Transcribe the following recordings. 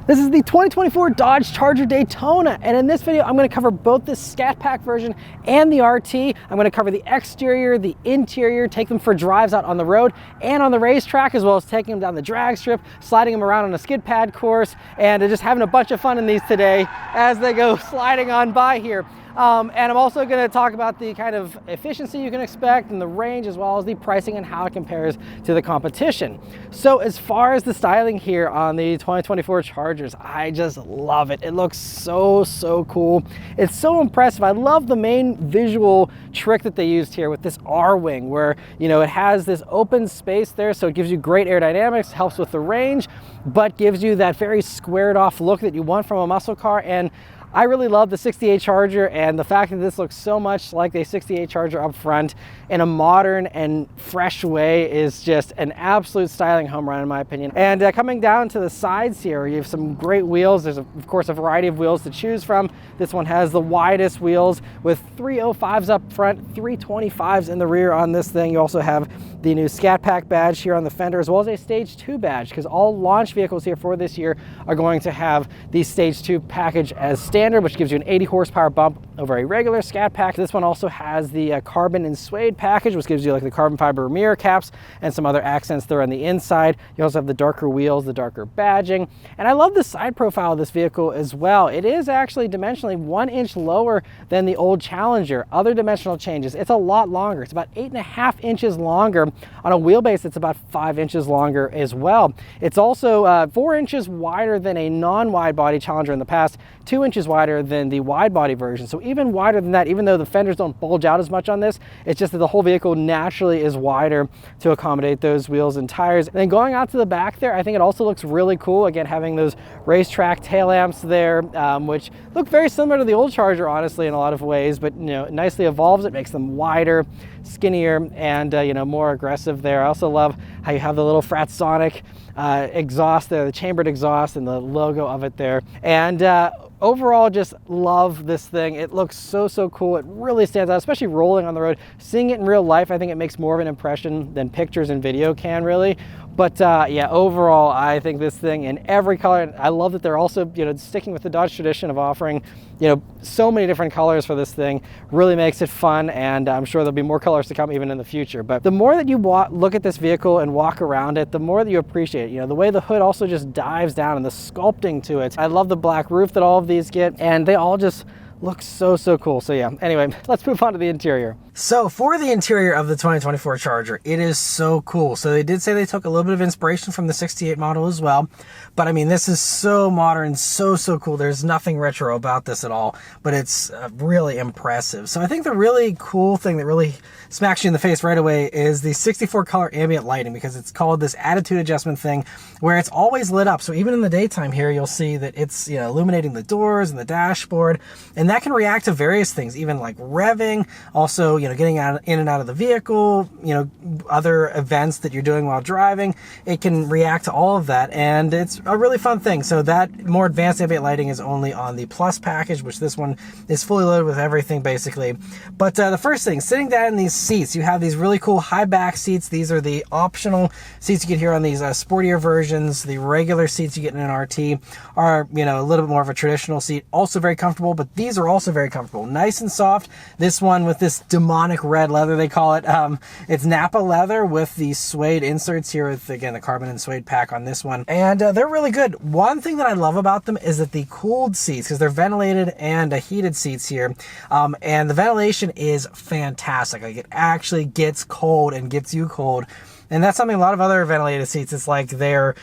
This is the 2024 Dodge Charger Daytona, and in this video I'm going to cover both the Scat Pack version and the RT. I'm going to cover the exterior, the interior, take them for drives out on the road and on the racetrack, as well as taking them down the drag strip, sliding them around on a skid pad course, and just having a bunch of fun in these today as they go sliding on by here. And I'm also going to talk about the kind of efficiency you can expect and the range, as well as the pricing and how it compares to the competition. So as far as the styling here on the 2024 Chargers, I just love it. It looks so cool. It's so impressive. I love the main visual trick that they used here with this R-wing, where, you know, it has this open space there, so it gives you great aerodynamics, helps with the range, but gives you that very squared off look that you want from a muscle car. And I really love the 68 Charger, and the fact that this looks so much like the 68 Charger up front in a modern and fresh way is just an absolute styling home run in my opinion. And coming down to the sides here, you have some great wheels. There's of course a variety of wheels to choose from. This one has the widest wheels with 305s up front, 325s in the rear on this thing. You also have the new Scat Pack badge here on the fender, as well as a Stage 2 badge, because all launch vehicles here for this year are going to have the Stage 2 package as standard, which gives you an 80 horsepower bump over a regular Scat Pack. This one also has the carbon and suede package, which gives you like the carbon fiber mirror caps and some other accents there on the inside. You also have the darker wheels, the darker badging, and I love the side profile of this vehicle as well. It is actually dimensionally 1 inch lower than the old Challenger. Other dimensional changes, it's a lot longer. It's about 8.5 inches longer. On a wheelbase, it's about 5 inches longer as well. It's also 4 inches wider than a non-wide body Challenger in the past, 2 inches wider than the wide body version. So even wider than that, even though the fenders don't bulge out as much on this, it's just that the whole vehicle naturally is wider to accommodate those wheels and tires. And then going out to the back there, I think it also looks really cool. Again, having those racetrack tail lamps there, which look very similar to the old Charger, honestly, in a lot of ways, but, you know, it nicely evolves. It makes them wider, skinnier, and you know, more aggressive there. I also love how you have the little Fratsonic exhaust there, the chambered exhaust, and the logo of it there. And overall, just love this thing. It looks so cool. It really stands out, especially rolling on the road. Seeing it in real life, I think it makes more of an impression than pictures and video can really. But yeah, overall, I think this thing in every color. I love that they're also, you know, sticking with the Dodge tradition of offering, you know, so many different colors for this thing. Really makes it fun, and I'm sure there'll be more colors to come even in the future. But the more that you look at this vehicle and walk around it, the more that you appreciate it. You know, the way the hood also just dives down and the sculpting to it. I love the black roof that all of these get, and they all just look so cool. So yeah, anyway, let's move on to the interior. So for the interior of the 2024 Charger, it is so cool. So they did say they took a little bit of inspiration from the 68 model as well. But I mean, this is so modern, so cool. There's nothing retro about this at all, but it's really impressive. So I think the really cool thing that really smacks you in the face right away is the 64 color ambient lighting, because it's called this attitude adjustment thing where it's always lit up. So even in the daytime here, you'll see that it's, you know, illuminating the doors and the dashboard, and that can react to various things, even like revving, also, you know, getting out in and out of the vehicle, you know, other events that you're doing while driving. It can react to all of that, and it's a really fun thing. So that more advanced ambient lighting is only on the Plus package, which this one is fully loaded with everything basically. But the first thing, sitting down in these seats, you have these really cool high back seats. These are the optional seats you get here on these sportier versions. The regular seats you get in an RT are, you know, a little bit more of a traditional seat, also very comfortable, but these are also very comfortable, nice and soft. This one with this demonic red leather, they call it. It's Napa leather with the suede inserts here with, again, the carbon and suede pack on this one, and they're really good. One thing that I love about them is that the cooled seats, because they're ventilated and heated seats here, and the ventilation is fantastic. Like, it actually gets cold and gets you cold, and that's something a lot of other ventilated seats, it's like they're,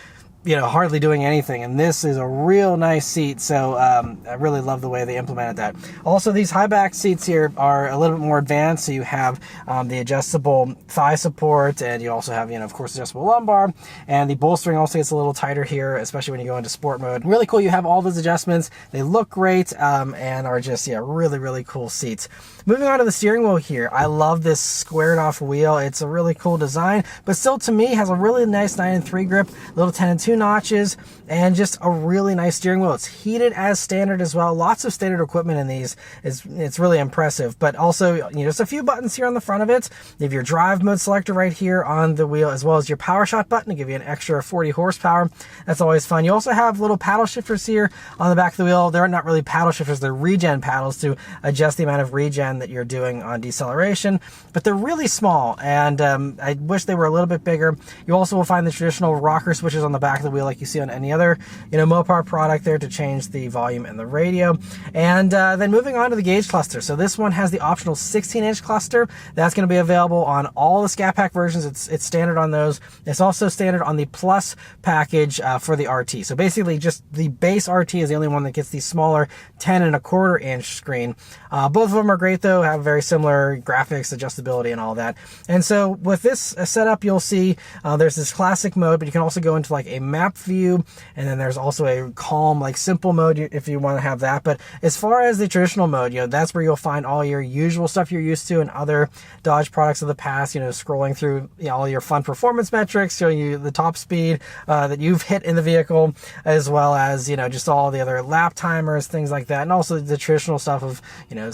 you know, hardly doing anything, and this is a real nice seat. So I really love the way they implemented that. Also, these high back seats here are a little bit more advanced. So you have the adjustable thigh support, and you also have, you know, of course, adjustable lumbar, and the bolstering also gets a little tighter here, especially when you go into sport mode. Really cool. You have all those adjustments. They look great, and are just, yeah, really cool seats. Moving on to the steering wheel here, I love this squared off wheel. It's a really cool design, but still to me has a really nice 9 and 3 grip, little 10 and 2 2 notches, and just a really nice steering wheel. It's heated as standard as well. Lots of standard equipment in these. It's really impressive. But also, just a few buttons here on the front of it. You have your drive mode selector right here on the wheel, as well as your power shot button to give you an extra 40 horsepower. That's always fun. You also have little paddle shifters here on the back of the wheel. They're not really paddle shifters, they're regen paddles to adjust the amount of regen that you're doing on deceleration. But they're really small, and I wish they were a little bit bigger. You also will find the traditional rocker switches on the back of the wheel like you see on any other Mopar product there to change the volume and the radio. And then moving on to the gauge cluster. So this one has the optional 16-inch cluster. That's going to be available on all the Scat Pack versions. It's standard on those. It's also standard on the Plus package for the RT. So basically just the base RT is the only one that gets the smaller 10.25 inch screen. Both of them are great though, have very similar graphics, adjustability, and all that. And so with this setup, you'll see there's this classic mode, but you can also go into like a map view, and then there's also a calm, like simple mode if you want to have that. But as far as the traditional mode, that's where you'll find all your usual stuff you're used to in other Dodge products of the past, scrolling through all your fun performance metrics, showing you the top speed that you've hit in the vehicle, as well as, just all the other lap timers, things like that. And also the traditional stuff of,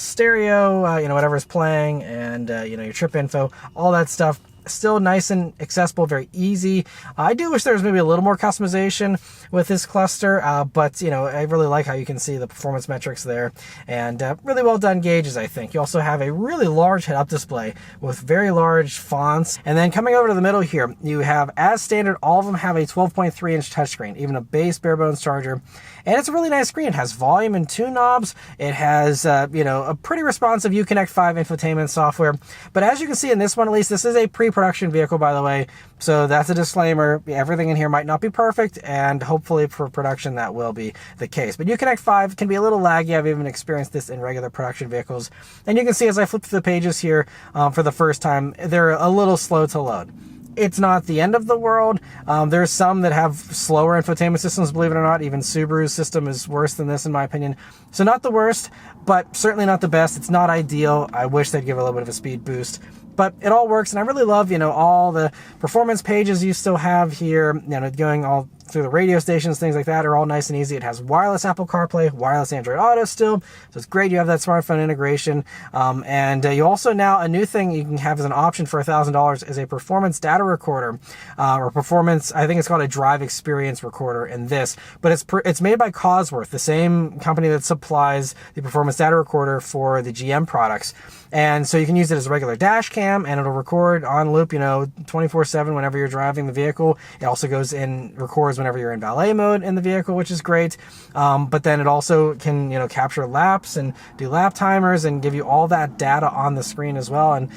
stereo, whatever's playing, and, your trip info, all that stuff. Still nice and accessible, very easy. I do wish there was maybe a little more customization with this cluster, but I really like how you can see the performance metrics there, and really well done gauges, I think. You also have a really large head-up display with very large fonts. And then coming over to the middle here, you have, as standard, all of them have a 12.3-inch touchscreen, even a base bare bones charger. And it's a really nice screen. It has volume and 2 knobs. It has, a pretty responsive Uconnect 5 infotainment software. But as you can see in this one, at least, this is a pre-production vehicle, by the way. So that's a disclaimer. Everything in here might not be perfect, and hopefully for production that will be the case. But Uconnect 5 can be a little laggy. I've even experienced this in regular production vehicles. And you can see as I flip through the pages here for the first time, they're a little slow to load. It's not the end of the world. There's some that have slower infotainment systems, believe it or not. Even Subaru's system is worse than this, in my opinion. So not the worst, but certainly not the best. It's not ideal. I wish they'd give it a little bit of a speed boost. But it all works, and I really love, all the performance pages you still have here, going all through the radio stations, things like that are all nice and easy. It has wireless Apple CarPlay, wireless Android Auto still, so it's great you have that smartphone integration. And you also now, a new thing you can have as an option for $1,000 is a performance data recorder, or performance, I think it's called a drive experience recorder in this, but it's made by Cosworth, the same company that supplies the performance data recorder for the GM products. And so you can use it as a regular dash cam, and it'll record on loop, 24/7 whenever you're driving the vehicle. It also goes in, records whenever you're in valet mode in the vehicle, which is great. But then it also can, capture laps and do lap timers and give you all that data on the screen as well. And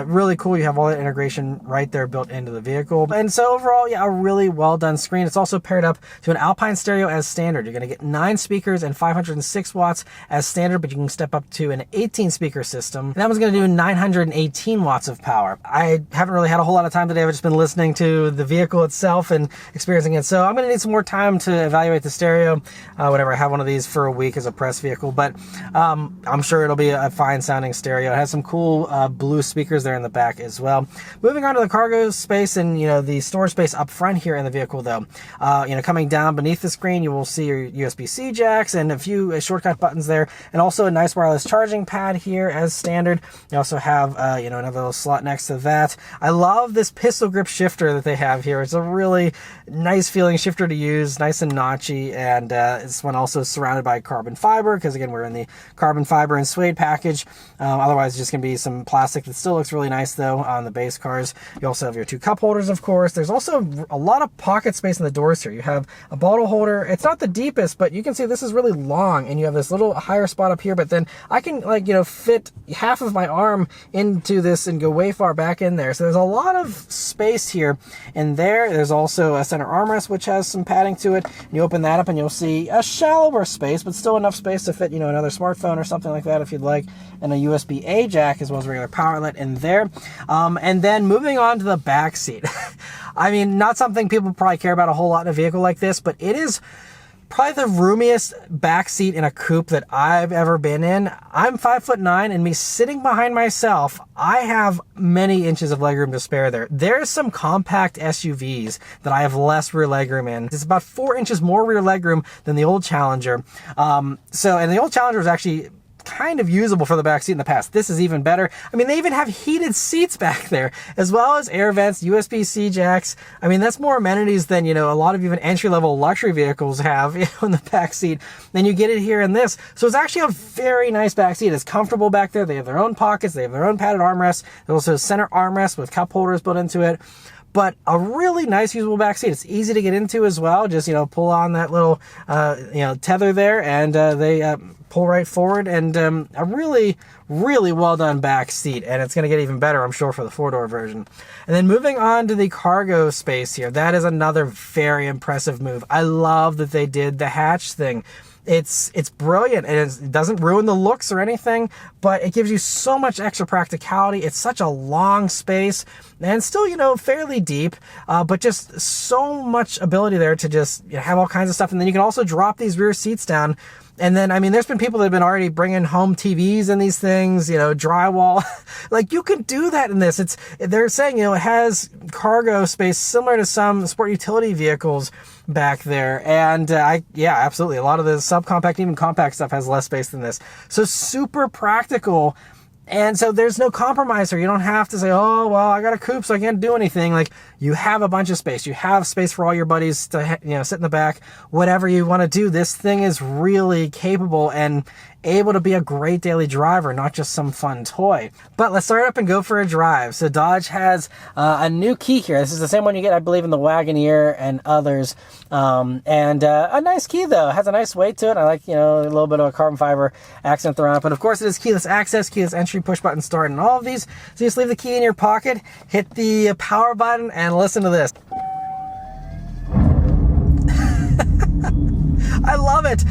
really cool. You have all that integration right there built into the vehicle. And so overall, a really well done screen. It's also paired up to an Alpine stereo as standard. You're going to get 9 speakers and 506 watts as standard, but you can step up to an 18 speaker system. And that one's going to do 918 watts of power. I haven't really had a whole lot of time today. I've just been listening to the vehicle itself and experiencing it. So I'm going to need some more time to evaluate the stereo whenever I have one of these for a week as a press vehicle. But I'm sure it'll be a fine sounding stereo. It has some cool blue speakers there in the back as well. Moving on to the cargo space and the storage space up front here in the vehicle though. Coming down beneath the screen, you will see your USB-C jacks and a few shortcut buttons there, and also a nice wireless charging pad here as standard. You also have another little slot next to that. I love this pistol grip shifter that they have here. It's a really nice feeling shifter to use, nice and notchy, and this one also is surrounded by carbon fiber, because again, we're in the carbon fiber and suede package. Otherwise, it's just going to be some plastic that still looks really nice though on the base cars. You also have your 2 cup holders, of course. There's also a lot of pocket space in the doors here. You have a bottle holder. It's not the deepest, but you can see this is really long, and you have this little higher spot up here, but then I can fit half of my arm into this and go way far back in there. So there's a lot of space here and there. There's also a center armrest, which has some padding to it. And you open that up and you'll see a shallower space, but still enough space to fit, another smartphone or something like that if you'd like, and a USB-A jack as well as a regular power outlet in there. And then moving on to the back seat. I mean, not something people probably care about a whole lot in a vehicle like this, but it is probably the roomiest back seat in a coupe that I've ever been in. I'm 5'9", and me sitting behind myself, I have many inches of legroom to spare there. There's some compact SUVs that I have less rear legroom in. It's about 4 inches more rear legroom than the old Challenger. And the old Challenger was actually kind of usable for the back seat in the past. This is even better. I mean, they even have heated seats back there, as well as air vents, USB-C jacks. I mean, that's more amenities than, a lot of even entry-level luxury vehicles have, in the back seat. Then you get it here in this. So it's actually a very nice back seat. It's comfortable back there. They have their own pockets. They have their own padded armrests. There's also a center armrest with cup holders built into it. But a really nice usable back seat. It's easy to get into as well. Just, pull on that little, tether there, and they pull right forward. And a really, really well done back seat. And it's going to get even better, I'm sure, for the 4-door version. And then moving on to the cargo space here. That is another very impressive move. I love that they did the hatch thing. It's brilliant, and it doesn't ruin the looks or anything, but it gives you so much extra practicality. It's such a long space, and still, fairly deep, but just so much ability there to just have all kinds of stuff. And then you can also drop these rear seats down. And then, I mean, there's been people that have been already bringing home TVs in these things, drywall. Like, you can do that in this. They're saying, it has cargo space similar to some sport utility vehicles back there. And yeah, absolutely. A lot of the subcompact, even compact stuff has less space than this. So super practical. And so there's no compromise here. You don't have to say, oh, well, I got a coupe, so I can't do anything. Like, you have a bunch of space. You have space for all your buddies to, sit in the back. Whatever you want to do, this thing is really capable and able to be a great daily driver, not just some fun toy. But let's start up and go for a drive. So Dodge has a new key here. This is the same one you get, I believe, in the Wagoneer and others. A nice key, though. It has a nice weight to it. I like, a little bit of a carbon fiber accent around it. But of course, it is keyless access, keyless entry, push button start, and all of these. So you just leave the key in your pocket, hit the power button, and listen to this. I love it.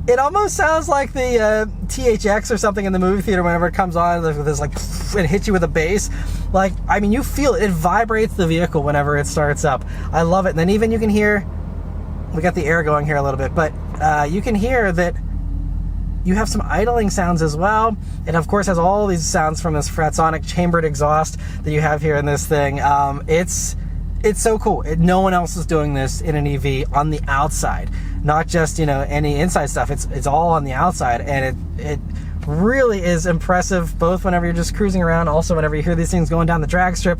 It almost sounds like the THX or something in the movie theater whenever it comes on. There's like, it hits you with a bass. Like, I mean, you feel it. It vibrates the vehicle whenever it starts up. I love it. And then even you can hear, we got the air going here a little bit, but you can hear that you have some idling sounds as well. It, of course, has all these sounds from this Fratsonic chambered exhaust that you have here in this thing. It's so cool. No one else is doing this in an EV on the outside. Not just, any inside stuff. It's all on the outside, and it really is impressive, both whenever you're just cruising around, also whenever you hear these things going down the drag strip,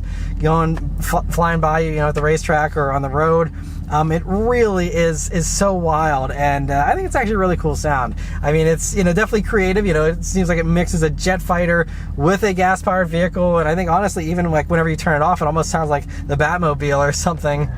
flying by you, at the racetrack or on the road. It really is so wild, and I think it's actually a really cool sound. I mean, it's, definitely creative. It seems like it mixes a jet fighter with a gas-powered vehicle, and I think, honestly, even like whenever you turn it off, it almost sounds like the Batmobile or something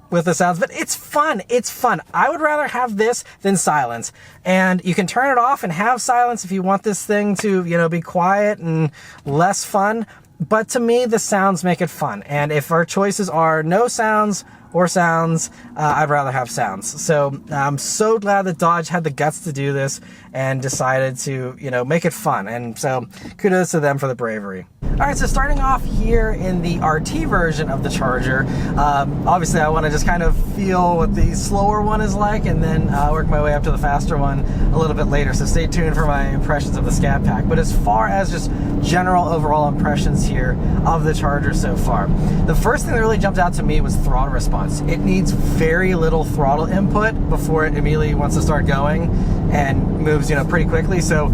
with the sounds. But it's fun. It's fun. I would rather have this than silence. And you can turn it off and have silence if you want this thing to, be quiet and less fun. But to me, the sounds make it fun. And if our choices are no sounds or sounds, I'd rather have sounds. So I'm so glad that Dodge had the guts to do this and decided to, make it fun. And so kudos to them for the bravery. All right, so starting off here in the RT version of the Charger, obviously I want to just kind of feel what the slower one is like, and then work my way up to the faster one a little bit later. So stay tuned for my impressions of the Scat Pack. But as far as just general overall impressions here of the Charger so far, the first thing that really jumped out to me was throttle response. It needs very little throttle input before it immediately wants to start going and moves, pretty quickly. So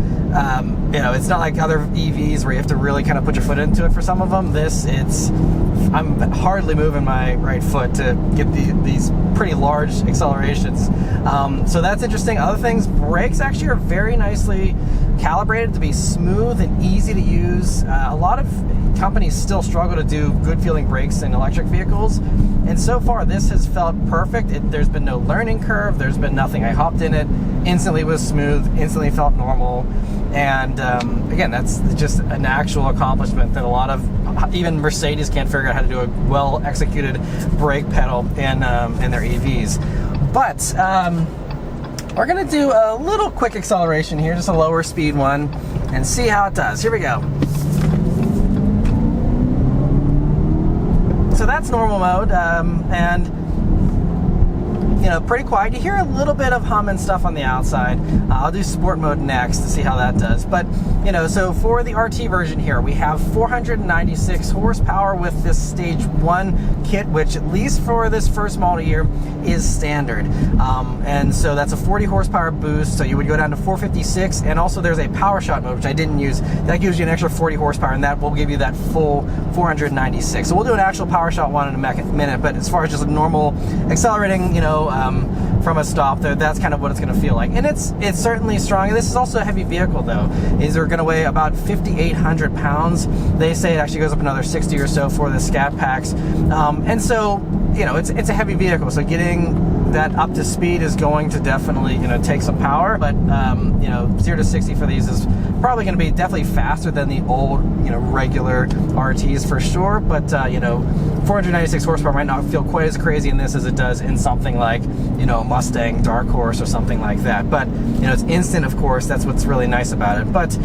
it's not like other EVs where you have to really kind of put your foot into it for some of them. I'm hardly moving my right foot to get these pretty large accelerations. So that's interesting. Other things, brakes actually are very nicely calibrated to be smooth and easy to use. A lot of companies still struggle to do good feeling brakes in electric vehicles, and so far this has felt perfect. There's been no learning curve. There's been nothing. I hopped in it, instantly was smooth, instantly felt normal. And again, that's just an actual accomplishment that a lot of, even Mercedes can't figure out how to do a well executed brake pedal in their EVs. But we're gonna do a little quick acceleration here, just a lower speed one, and see how it does. Here we go. So that's normal mode, and you know, pretty quiet. You hear a little bit of hum and stuff on the outside. I'll do sport mode next to see how that does. But, you know, so for the RT version here, we have 496 horsepower with this stage 1 kit, which at least for this first model year is standard. And so that's a 40 horsepower boost. So you would go down to 456, and also there's a power shot mode, which I didn't use. That gives you an extra 40 horsepower, and that will give you that full 496. So we'll do an actual power shot one in a minute, but as far as just a normal accelerating, you know, from a stop, that's kind of what it's going to feel like. And it's certainly strong. This is also a heavy vehicle, though. These are going to weigh about 5,800 pounds. They say it actually goes up another 60 or so for the Scat Packs. And so, you know, it's a heavy vehicle, so getting that up to speed is going to definitely, you know, take some power. But you know, 0 to 60 for these is probably going to be definitely faster than the old, you know, regular RTs for sure. But you know, 496 horsepower might not feel quite as crazy in this as it does in something like, you know, Mustang Dark Horse or something like that. But you know, it's instant, of course. That's what's really nice about it. But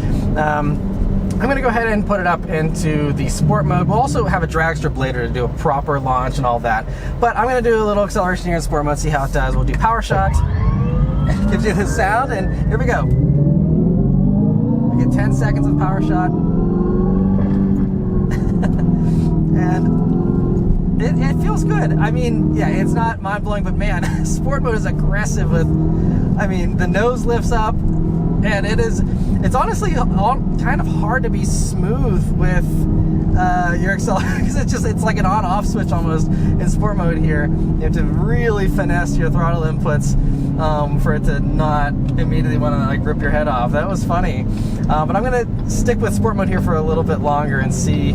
I'm going to go ahead and put it up into the sport mode. We'll also have a drag strip later to do a proper launch and all that. But I'm going to do a little acceleration here in sport mode, see how it does. We'll do power shot. It gives you the sound, and here we go. We get 10 seconds of power shot. And it feels good. I mean, yeah, it's not mind-blowing, but man, sport mode is aggressive with, I mean, the nose lifts up, and it's honestly kind of hard to be smooth with your accelerator, because it's like an on-off switch almost in sport mode here. You have to really finesse your throttle inputs for it to not immediately want to like rip your head off. That was funny. But I'm gonna stick with sport mode here for a little bit longer and see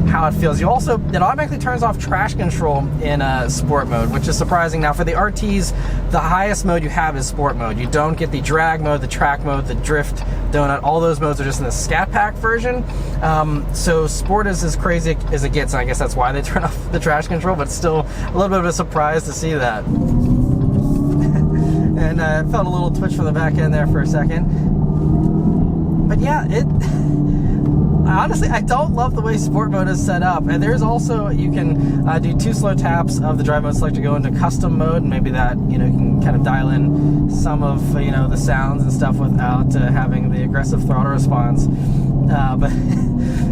how it feels. It automatically turns off trash control in sport mode, which is surprising. Now for the RTs, the highest mode you have is sport mode. You don't get the drag mode, the track mode, the drift, donut. All those modes are just in the Scat Pack version. So sport is as crazy as it gets, and I guess that's why they turn off the trash control, but still a little bit of a surprise to see that. And felt a little twitch from the back end there for a second. But yeah, honestly, I don't love the way sport mode is set up. And there's also, you can do 2 slow taps of the drive mode select to go into custom mode, and maybe that, you know, you can kind of dial in some of, you know, the sounds and stuff without having the aggressive throttle response. But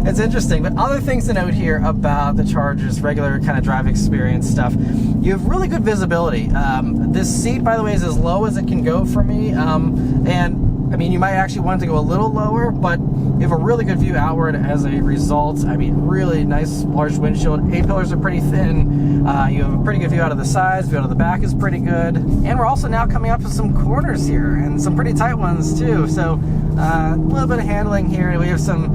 it's interesting. But other things to note here about the Charger's regular kind of drive experience stuff, you have really good visibility. This seat, by the way, is as low as it can go for me. And I mean, you might actually want it to go a little lower, but you have a really good view outward as a result. I mean, really nice large windshield. A-pillars are pretty thin. You have a pretty good view out of the sides. View out of the back is pretty good. And we're also now coming up with some corners here, and some pretty tight ones too. So a little bit of handling here. We have some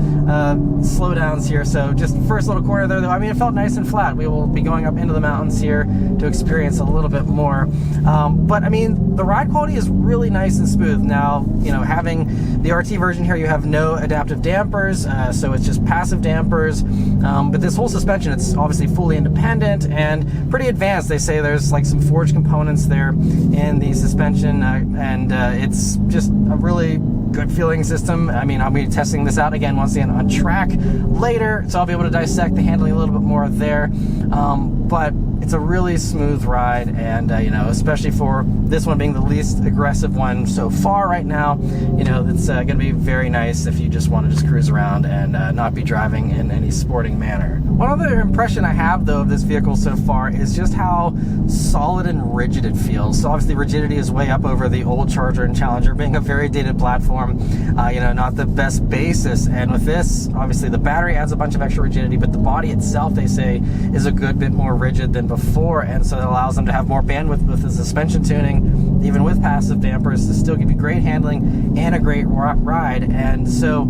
slowdowns here. So just first little corner there, though. I mean, it felt nice and flat. We will be going up into the mountains here to experience a little bit more. But I mean, the ride quality is really nice and smooth. Now, you know, having the RT version here, you have no adaptive dampers, so it's just passive dampers. But this whole suspension, it's obviously fully independent and pretty advanced. They say there's like some forged components there in the suspension, and it's just a really good feeling system. I mean, I'll be testing this out again once again on track later, so I'll be able to dissect the handling a little bit more there. But it's a really smooth ride, and you know, especially for this one being the least aggressive one so far right now, you know, it's going to be very nice if you just want to just cruise around and not be driving in any sporting manner. One other impression I have, though, of this vehicle so far is just how solid and rigid it feels. So obviously rigidity is way up over the old Charger and Challenger, being a very dated platform, you know, not the best basis. And with this, obviously the battery adds a bunch of extra rigidity, but the body itself, they say, is a good bit more rigid than before, and so it allows them to have more bandwidth with the suspension tuning, even with passive dampers, to still give you great handling and a great ride. And so,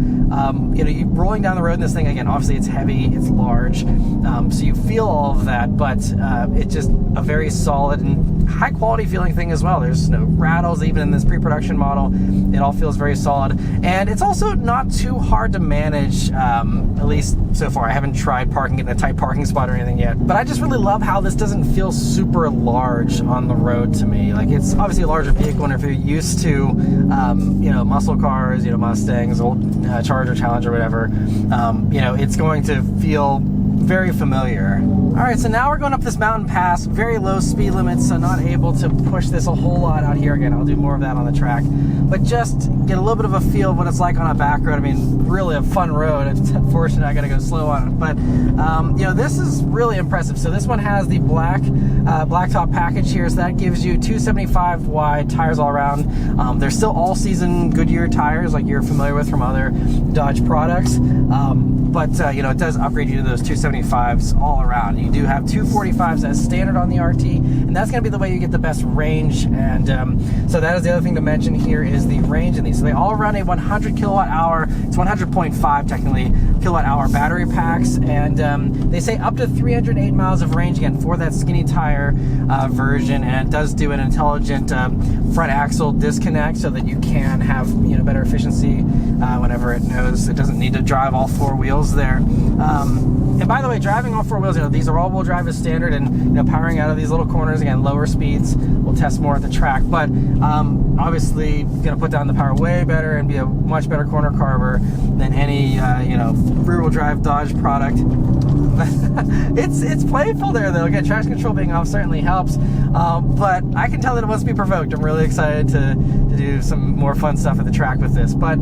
you know, you rolling down the road in this thing, again, obviously it's heavy, it's large, so you feel all of that, but it's just a very solid and high quality feeling thing as well. There's no rattles even in this pre-production model. It all feels very solid, and it's also not too hard to manage, at least so far. I haven't tried parking it in a tight parking spot or anything yet, but I just really love how this doesn't feel super large on the road to me. Like, it's obviously a larger vehicle, and if you're used to, you know, muscle cars, you know, Mustangs, old Charger, Challenger, whatever, you know, it's going to feel very familiar. All right, so now we're going up this mountain pass, very low speed limits, so not able to push this a whole lot out here. Again, I'll do more of that on the track, but just get a little bit of a feel of what it's like on a back road. I mean, really a fun road. It's unfortunate I gotta go slow on it, but you know, this is really impressive. So this one has the blacktop package here, so that gives you 275 wide tires all around. They're still all season Goodyear tires like you're familiar with from other Dodge products, but you know, it does upgrade you to those 275s all around. You do have 245s as standard on the RT, and that's going to be the way you get the best range. And so that is the other thing to mention here is the range in these. So they all run a 100 kilowatt hour, it's 100.5 technically kilowatt hour battery packs, and they say up to 308 miles of range again for that skinny tire version. And it does do an intelligent front axle disconnect so that you can have, you know, better efficiency whenever it knows it doesn't need to drive all four wheels there. And by the way, driving all four wheels, you know, these are all-wheel drive as standard, and you know, powering out of these little corners, again, lower speeds. We'll test more at the track, but obviously going to put down the power way better and be a much better corner carver than any you know, rear-wheel drive Dodge product. It's playful there though. Again, traction control being off certainly helps, but I can tell that it wants to be provoked. I'm really excited to do some more fun stuff at the track with this. But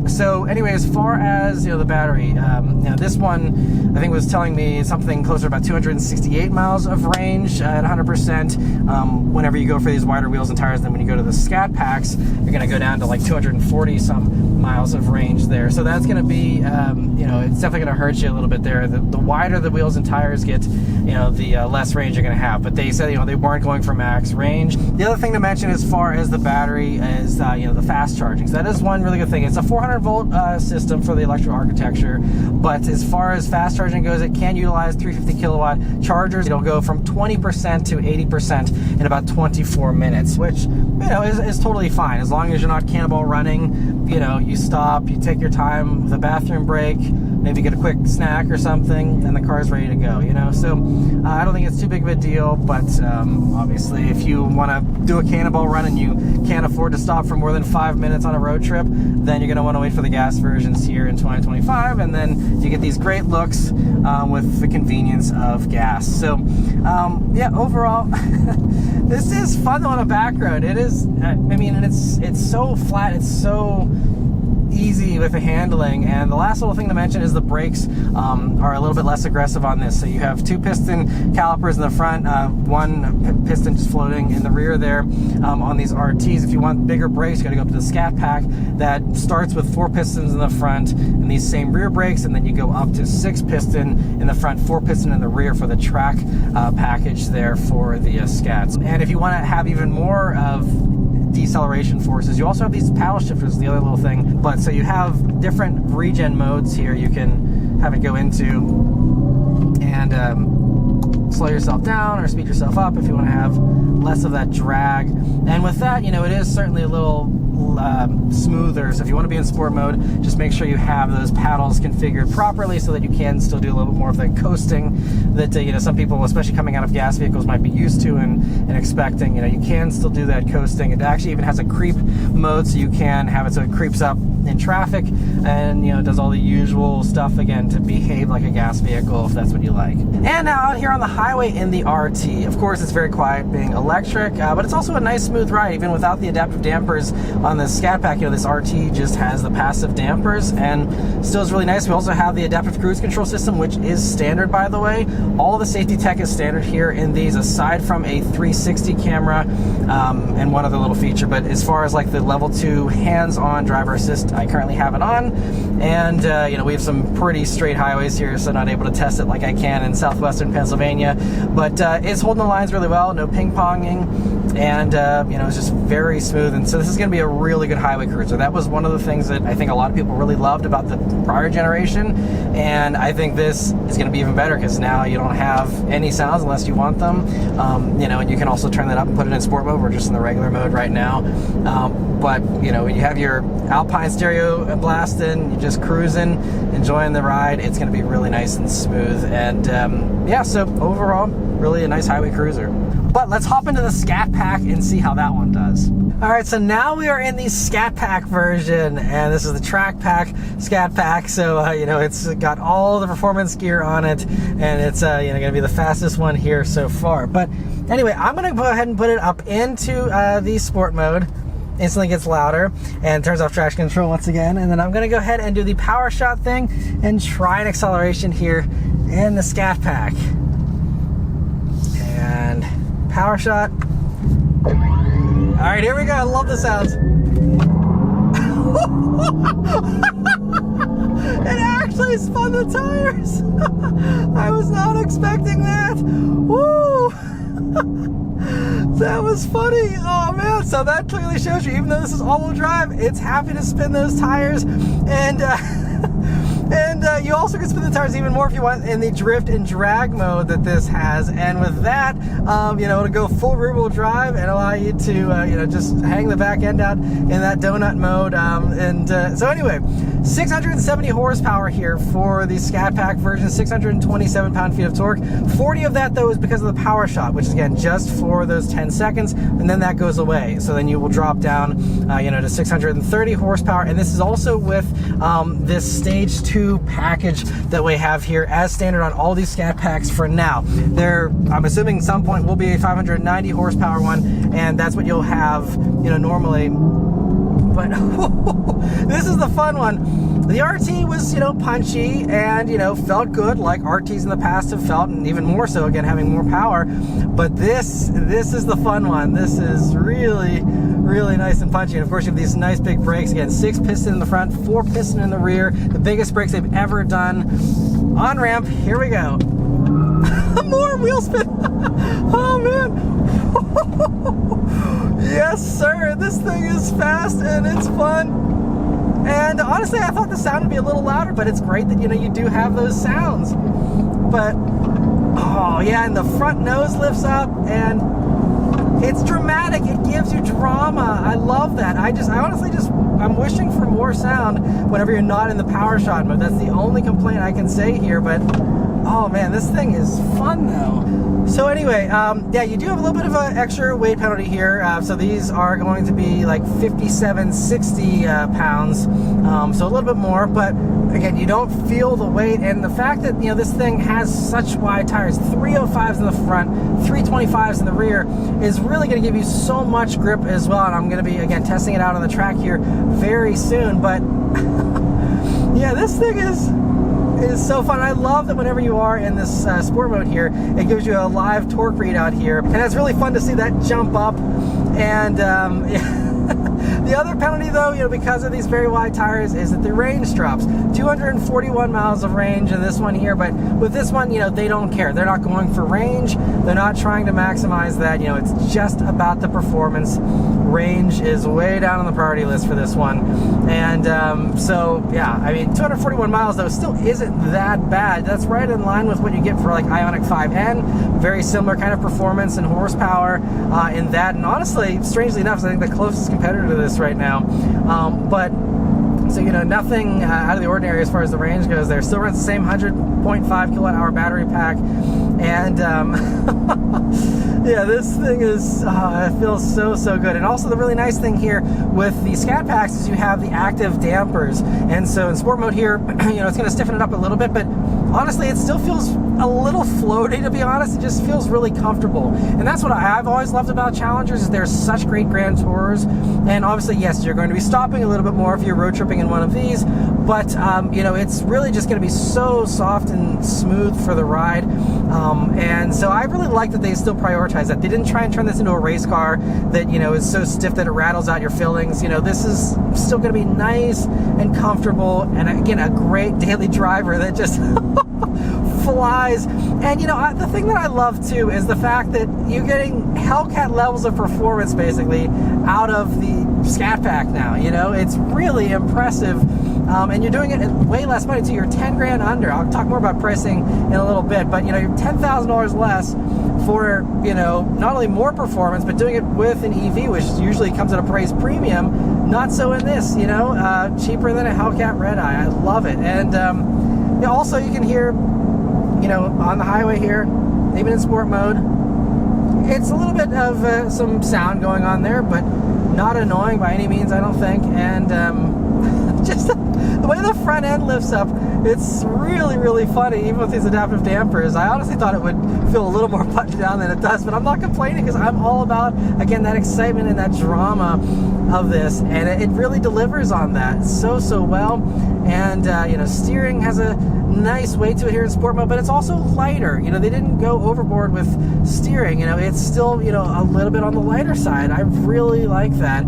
so anyway, as far as, you know, the battery, you know, this one I think was telling me something closer to about 268 miles of range at 100%. Whenever you go for these wider wheels and tires, then when you go to the Scat Packs, you're going to go down to like 240 some miles of range there. So that's going to be, you know, it's definitely going to hurt you a little bit there. The wider the wheels and tires get, you know, the less range you're going to have. But they said, you know, they weren't going for max range. The other thing to mention as far as the battery is, you know, the fast charging. So that is one really good thing. It's a 400 volt system for the electrical architecture, but as far as fast charging goes, it can utilize 350 kilowatt chargers. It'll go from 20% to 80% in about 24 minutes, which, you know, is totally fine as long as you're not cannonball running. You know, you stop, you take your time, the bathroom break, maybe get a quick snack or something, and the car's ready to go, you know. So I don't think it's too big of a deal, but obviously if you want to do a cannonball run and you can't afford to stop for more than 5 minutes on a road trip, then you're going to want to wait for the gas versions here in 2025, and then you get these great looks with the convenience of gas. So yeah, overall this is fun on a back road. It is, I mean, and it's so flat, it's so easy with the handling. And the last little thing to mention is the brakes are a little bit less aggressive on this. So you have two piston calipers in the front, one piston just floating in the rear there on these RTs. If you want bigger brakes, you got to go up to the Scat Pack that starts with 4 pistons in the front and these same rear brakes, and then you go up to 6 piston in the front, 4 piston in the rear for the track package there for the Scats. And if you want to have even more of deceleration forces, you also have these paddle shifters, the other little thing. But so you have different regen modes here you can have it go into, and slow yourself down or speed yourself up if you want to have less of that drag. And with that, you know, it is certainly a little smoother. So if you want to be in sport mode, just make sure you have those paddles configured properly so that you can still do a little bit more of the coasting that you know, some people, especially coming out of gas vehicles, might be used to and expecting. You know, you can still do that coasting. It actually even has a creep mode, so you can have it so it creeps up in traffic and, you know, does all the usual stuff again to behave like a gas vehicle if that's what you like. And now out here on the highway in the RT, of course it's very quiet being electric, but it's also a nice smooth ride even without the adaptive dampers on the Scat Pack. You know, this RT just has the passive dampers and still is really nice. We also have the adaptive cruise control system, which is standard, by the way. All the safety tech is standard here in these, aside from a 360 camera and one other little feature. But as far as like the level 2 hands-on driver assist, I currently have it on, and you know, we have some pretty straight highways here, so not able to test it like I can in southwestern Pennsylvania, but it's holding the lines really well, no ping-ponging, and you know, it's just very smooth. And so this is going to be a really good highway cruiser. That was one of the things that I think a lot of people really loved about the prior generation, and I think this is going to be even better because now you don't have any sounds unless you want them. You know, and you can also turn that up and put it in sport mode. We're just in the regular mode right now, but you know, when you have your Alpine stereo blasting, you're just cruising, enjoying the ride, it's going to be really nice and smooth. And yeah, so overall, really a nice highway cruiser. But let's hop into the Scat Pack and see how that one does. All right, so now we are in the Scat Pack version, and this is the Track Pack Scat Pack. So you know, it's got all the performance gear on it, and it's you know, going to be the fastest one here so far. But anyway, I'm going to go ahead and put it up into the sport mode. Instantly gets louder and turns off traction control once again. And then I'm going to go ahead and do the power shot thing and try an acceleration here in the Scat Pack. And power shot. All right, here we go. I love the sounds. It actually spun the tires. I was not expecting that. Woo! That was funny. Oh man, so that clearly shows you, even though this is all-wheel drive, it's happy to spin those tires. And you also can spin the tires even more if you want in the drift and drag mode that this has. And with that, you know, it'll go full rear-wheel drive and allow you to, you know, just hang the back end out in that donut mode. So anyway, 670 horsepower here for the Scat Pack version, 627 pound-feet of torque. 40 of that, though, is because of the power shot, which is, again, just for those 10 seconds, and then that goes away. So then you will drop down, you know, to 630 horsepower. And this is also with this Stage 2 package that we have here as standard on all these Scat Packs for now. There, I'm assuming some point will be a 590 horsepower one, and that's what you'll have, you know, normally. But this is the fun one. The RT was, you know, punchy and, you know, felt good like RTs in the past have felt, and even more so, again, having more power. But this is the fun one. This is really, really nice and punchy. And of course, you have these nice big brakes. Again, 6 piston in the front, 4 piston in the rear. The biggest brakes they've ever done. On ramp, here we go. More wheel spin. Oh man. Yes, sir. This thing is fast and it's fun. And honestly, I thought the sound would be a little louder, but it's great that, you know, you do have those sounds. But oh yeah, and the front nose lifts up and it's dramatic. It gives you drama. I love that. I'm wishing for more sound whenever you're not in the power shot mode. That's the only complaint I can say here, but oh man, this thing is fun though. So anyway, yeah, you do have a little bit of an extra weight penalty here. So these are going to be like 57, 60 pounds. So a little bit more, but again, you don't feel the weight. And the fact that, you know, this thing has such wide tires, 305s in the front, 325s in the rear, is really going to give you so much grip as well. And I'm going to be, again, testing it out on the track here very soon. But yeah, this thing is so fun. I love that whenever you are in this sport mode here, it gives you a live torque readout here, and it's really fun to see that jump up. And the other penalty, though, you know, because of these very wide tires, is that the range drops. 241 miles of range in this one here, but with this one, you know, they don't care. They're not going for range. They're not trying to maximize that. You know, it's just about the performance. Range is way down on the priority list for this one. And so, yeah, I mean, 241 miles, though, still isn't that bad. That's right in line with what you get for, like, Ioniq 5N. Very similar kind of performance and horsepower in that. And honestly, strangely enough, I think the closest competitor to this right now. But so, you know, nothing out of the ordinary as far as the range goes there. Still runs the same 100.5 kilowatt hour battery pack. And yeah, this thing is, it feels so good. And also the really nice thing here with the Scat Packs is you have the active dampers. And so in sport mode here, you know, it's going to stiffen it up a little bit, but honestly, it still feels a little floaty, to be honest. It just feels really comfortable. And that's what I've always loved about Challengers, is they're such great Grand Tours. And obviously, yes, you're going to be stopping a little bit more if you're road tripping in one of these, but you know, it's really just going to be so soft and smooth for the ride. And so I really like that they still prioritize that. They didn't try and turn this into a race car that, you know, is so stiff that it rattles out your fillings. You know, this is still going to be nice and comfortable, and again, a great daily driver that just flies. And you know, the thing that I love too is the fact that you're getting Hellcat levels of performance basically out of the Scat Pack now. You know, it's really impressive. And you're doing it at way less money too. You're 10 grand under. I'll talk more about pricing in a little bit, but you know, you're $10,000 less for, you know, not only more performance, but doing it with an EV, which usually comes at a price premium. Not so in this, you know, cheaper than a Hellcat Red Eye. I love it. And you know, also you can hear, you know, on the highway here, even in sport mode, it's a little bit of some sound going on there, but Not annoying by any means, I don't think. And just the way the front end lifts up, it's really, really funny, even with these adaptive dampers. I honestly thought it would feel a little more buttoned down than it does, but I'm not complaining because I'm all about, again, that excitement and that drama of this, and it really delivers on that so well. And steering has a nice weight to it here in sport mode, but it's also lighter. They didn't go overboard with steering. It's still a little bit on the lighter side. I really like that.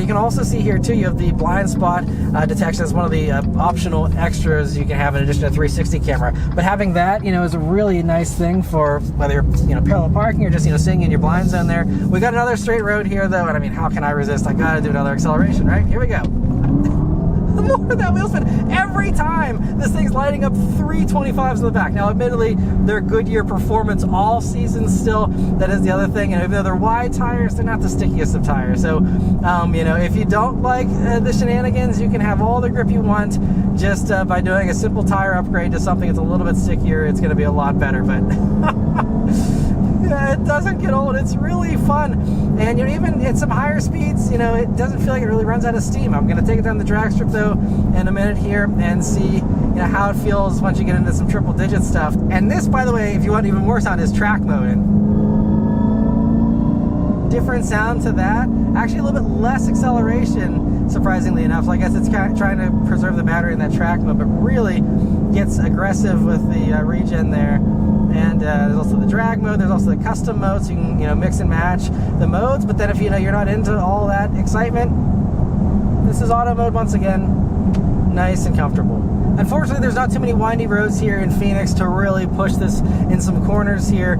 You can also see here too, you have the blind spot detection as one of the optional extras you can have in addition to a 360 camera. But having that is a really nice thing for whether you're parallel parking or just sitting in your blind zone there. We got another straight road here though, and I mean, how can I resist? I gotta do another acceleration, right? Here we go. The more that wheel spin, every time this thing's lighting up 325s in the back. Now, admittedly, they're Goodyear performance all season still. That is the other thing. And even though they're wide tires, they're not the stickiest of tires. So, if you don't like the shenanigans, you can have all the grip you want just by doing a simple tire upgrade to something that's a little bit stickier. It's going to be a lot better, but yeah, it doesn't get old. It's really fun. And even at some higher speeds, it doesn't feel like it really runs out of steam. I'm going to take it down the drag strip though in a minute here and see how it feels once you get into some triple digit stuff. And this, by the way, if you want even more sound, is track mode. And different sound to that. Actually a little bit less acceleration, surprisingly enough. So I guess it's kind of trying to preserve the battery in that track mode, but really gets aggressive with the regen there. And there's also the drag mode, there's also the custom mode, so you can mix and match the modes. But then if you're not into all that excitement, this is auto mode once again, nice and comfortable. Unfortunately, there's not too many windy roads here in Phoenix to really push this in some corners here,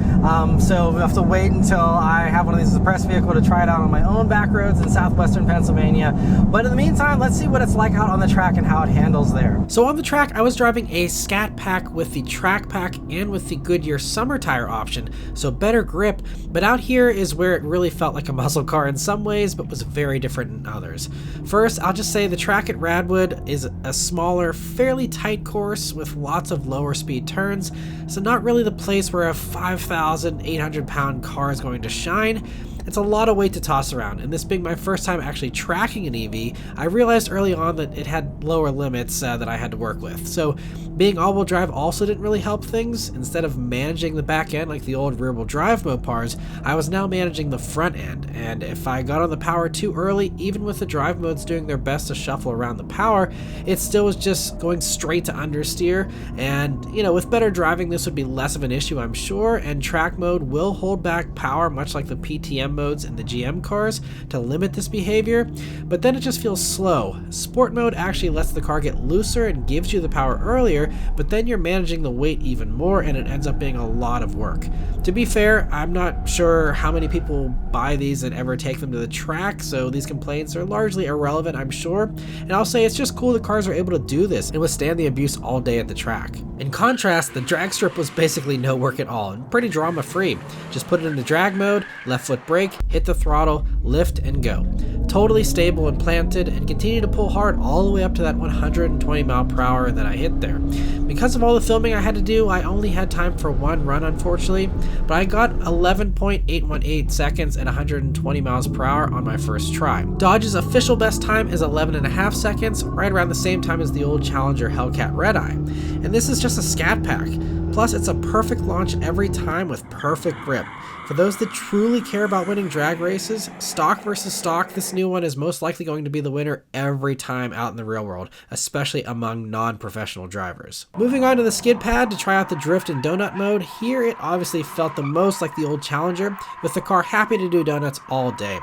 so we'll have to wait until I have one of these as a press vehicle to try it out on my own back roads in southwestern Pennsylvania. But in the meantime, let's see what it's like out on the track and how it handles there. So on the track, I was driving a Scat Pack with the Track Pack and with the Goodyear summer tire option, so better grip. But out here is where it really felt like a muscle car in some ways, but was very different in others. First, I'll just say the track at Radwood is a smaller, fairly tight course with lots of lower speed turns, so not really the place where a 5,800 pound car is going to shine. It's a lot of weight to toss around, and this being my first time actually tracking an EV, I realized early on that it had lower limits that I had to work with. So being all-wheel drive also didn't really help things. Instead of managing the back end like the old rear-wheel drive Mopars, I was now managing the front end, and if I got on the power too early, even with the drive modes doing their best to shuffle around the power, it still was just going straight to understeer. And with better driving, this would be less of an issue, I'm sure, and track mode will hold back power much like the PTM modes in the GM cars to limit this behavior, but then it just feels slow. Sport mode actually lets the car get looser and gives you the power earlier, but then you're managing the weight even more and it ends up being a lot of work. To be fair, I'm not sure how many people buy these and ever take them to the track, so these complaints are largely irrelevant, I'm sure. And I'll say it's just cool the cars are able to do this and withstand the abuse all day at the track. In contrast, the drag strip was basically no work at all and pretty drama free. Just put it into drag mode, left foot brake, hit the throttle, lift and go. Totally stable and planted, and continue to pull hard all the way up to that 120 mile per hour that I hit there. Because of all the filming I had to do, I only had time for one run unfortunately, but I got 11.818 seconds at 120 miles per hour on my first try. Dodge's official best time is 11.5 seconds, right around the same time as the old Challenger Hellcat Red Eye. And this is just a Scat Pack. Plus, it's a perfect launch every time with perfect grip. For those that truly care about winning drag races, stock versus stock, this new one is most likely going to be the winner every time out in the real world, especially among non-professional drivers. Moving on to the skid pad to try out the drift and donut mode, here it obviously felt the most like the old Challenger, with the car happy to do donuts all day.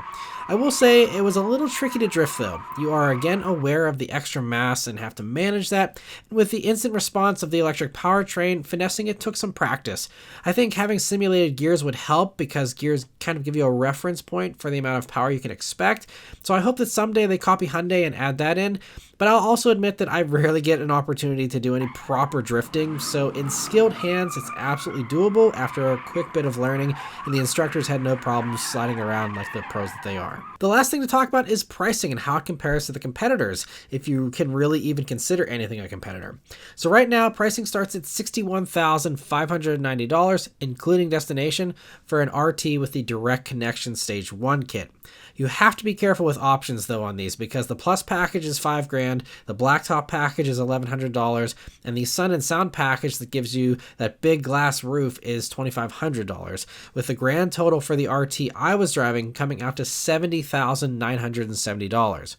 I will say it was a little tricky to drift though. You are again aware of the extra mass and have to manage that. With the instant response of the electric powertrain, finessing it took some practice. I think having simulated gears would help because gears kind of give you a reference point for the amount of power you can expect. So I hope that someday they copy Hyundai and add that in. But I'll also admit that I rarely get an opportunity to do any proper drifting, so in skilled hands it's absolutely doable after a quick bit of learning, and the instructors had no problems sliding around like the pros that they are. The last thing to talk about is pricing and how it compares to the competitors, if you can really even consider anything a competitor. So right now, pricing starts at $61,000 $7,590, including destination, for an RT with the direct connection stage 1 kit. You have to be careful with options though on these, because the Plus package is $5,000, the Blacktop package is $1,100, and the Sun and Sound package that gives you that big glass roof is $2,500, with the grand total for the RT I was driving coming out to $70,970.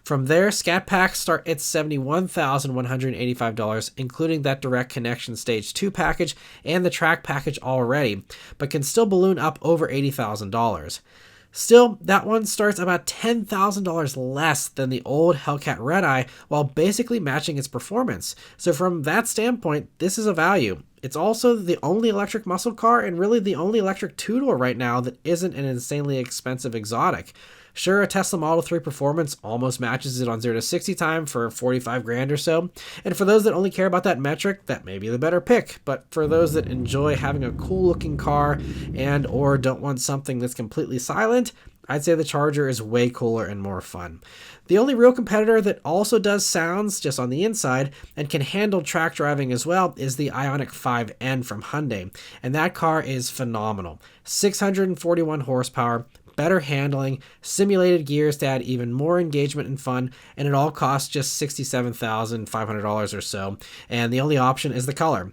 From there, Scat Packs start at $71,185, including that direct connection stage 2 package and the track package already, but can still balloon up over $80,000. Still, that one starts about $10,000 less than the old Hellcat Red Eye, while basically matching its performance. So from that standpoint, this is a value. It's also the only electric muscle car and really the only electric two-door right now that isn't an insanely expensive exotic. Sure, a Tesla Model 3 Performance almost matches it on 0 to 60 time for $45,000 or so, and for those that only care about that metric, that may be the better pick, but for those that enjoy having a cool looking car and or don't want something that's completely silent, I'd say the Charger is way cooler and more fun. The only real competitor that also does sounds just on the inside and can handle track driving as well is the Ioniq 5N from Hyundai, and that car is phenomenal. 641 horsepower, better handling, simulated gears to add even more engagement and fun, and it all costs just $67,500 or so, and the only option is the color.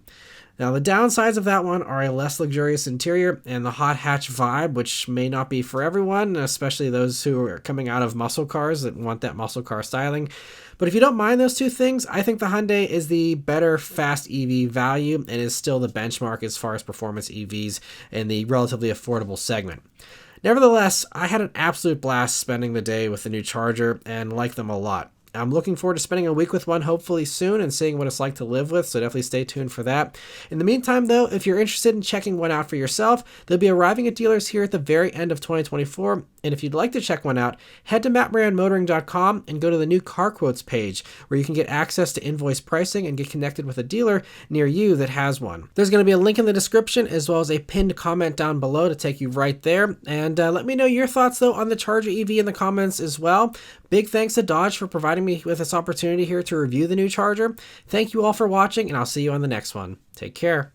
Now, the downsides of that one are a less luxurious interior and the hot hatch vibe, which may not be for everyone, especially those who are coming out of muscle cars that want that muscle car styling. But if you don't mind those two things, I think the Hyundai is the better fast EV value and is still the benchmark as far as performance EVs in the relatively affordable segment. Nevertheless, I had an absolute blast spending the day with the new Charger and like them a lot. I'm looking forward to spending a week with one hopefully soon and seeing what it's like to live with, so definitely stay tuned for that. In the meantime though, if you're interested in checking one out for yourself, they'll be arriving at dealers here at the very end of 2024, and if you'd like to check one out, head to mattmoranmotoring.com and go to the new car quotes page, where you can get access to invoice pricing and get connected with a dealer near you that has one. There's going to be a link in the description as well as a pinned comment down below to take you right there, and let me know your thoughts though on the Charger EV in the comments as well. Big thanks to Dodge for providing me with this opportunity here to review the new Charger. Thank you all for watching, and I'll see you on the next one. Take care.